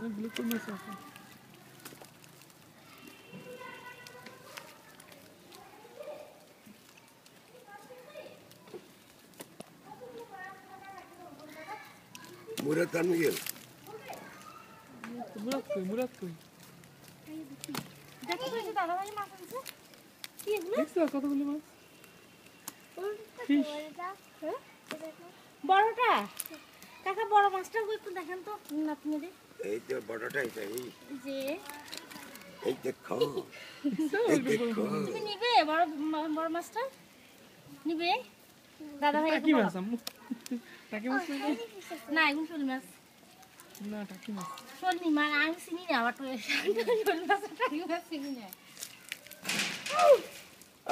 অনেকগুলো কই মাছ আছে। মুরাদ আনগেল মুরাদ কই দেখো এই যে দাদা ভাই মাছ আনছে কি এগুলো দেখছো কতগুলো মাছ ফিশ বড়টা কাকা বড় মাছটা একটু দেখেন তো নাতনিরে এই যে বড়টা এটা এই যে এই দেখো এই দেখো তুমি নিবে বড় বড় মাছটা নিবে দাদা ভাই টাকি মাছ আম্মু টাকি মাছ না এখন শোল মাছ না টাকি মাছ শোল নি মানে আমি চিনি না আবার তো শোল মাছ টাকি মাছ চিনি না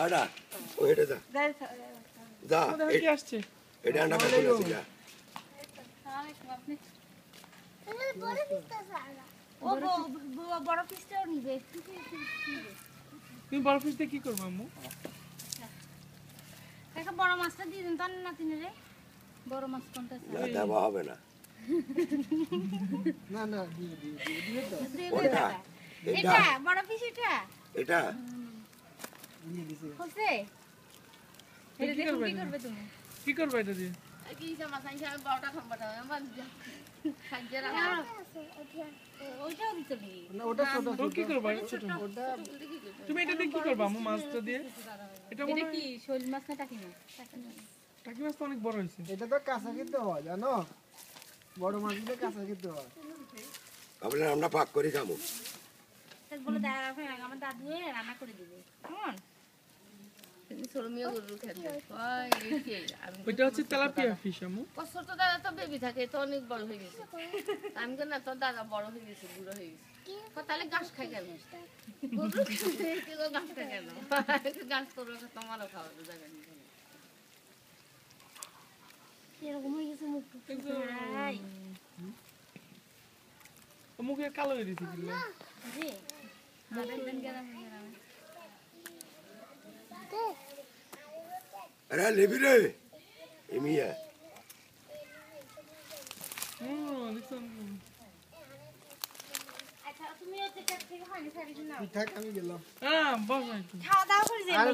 আড়া ও হেঁটে যা যা কি আসছে এটা আন্ডা কাছে আছে যা ও বড় পিসটাও নিবে তুমি বড় ফিশ দিয়ে কি করবে আম্মু কাকা বড় মাছটা দিয়ে দেন তার নাতিনে বড় মাছ কোনটা না দেওয়া হবে না না না দিয়ে দাও ওটা এটা বড় পিস এটা এটা দিয়ে দিছে হচ্ছে এটা দেখো কি করবে তুমি কি করবে এটা দিয়ে কি জামা সাইজ আমি বড়টা খামবাটা আমার সাইজেরা ওইটাও দিতে নেই না ওটা ছোট তো কি করবে ছোট ওটা তুমি এটা দিয়ে কি করবে আম্মু মাছটা দিয়ে এটা মনে এটা হয় কি শোল মাছ না টাকি মাছ টাকি মাছ তো অনেক বড় হয়েছে এটা তো কাঁচা খেতে হয় জানো বড় মাছ দিলে কাঁচা খেতে হয় আমরা আমরা পাক করে খাবো তাই বলে দাদা আমার দাদু রান্না করে দিবে কেমন ওইটা হচ্ছে তেলাপিয়া ফিশ আম্মু কষ্ট তো দাদা তো বেবি থাকে তো অনেক বড় হয়ে গেছে আমি তো না তোর দাদা বড় হয়ে গেছে বুড়ো হয়ে গেছে তাহলে ঘাস খাই কেন ঘাস খাই কেন ঘাস করবে তোমারও খাওয়া তো জায়গা নেই এরকম হয়ে গেছে মুখ মুখে কালো হয়ে দিয়েছে কিলো জি দেখবেন গ্রামে গ্রামে আরে লেবি রে এমিয়া আচ্ছা তুমি হচ্ছে থেকে হয়নি সারি না পিঠা আমি গেলাম হ্যাঁ বস খাওয়া দাওয়া করে যাবে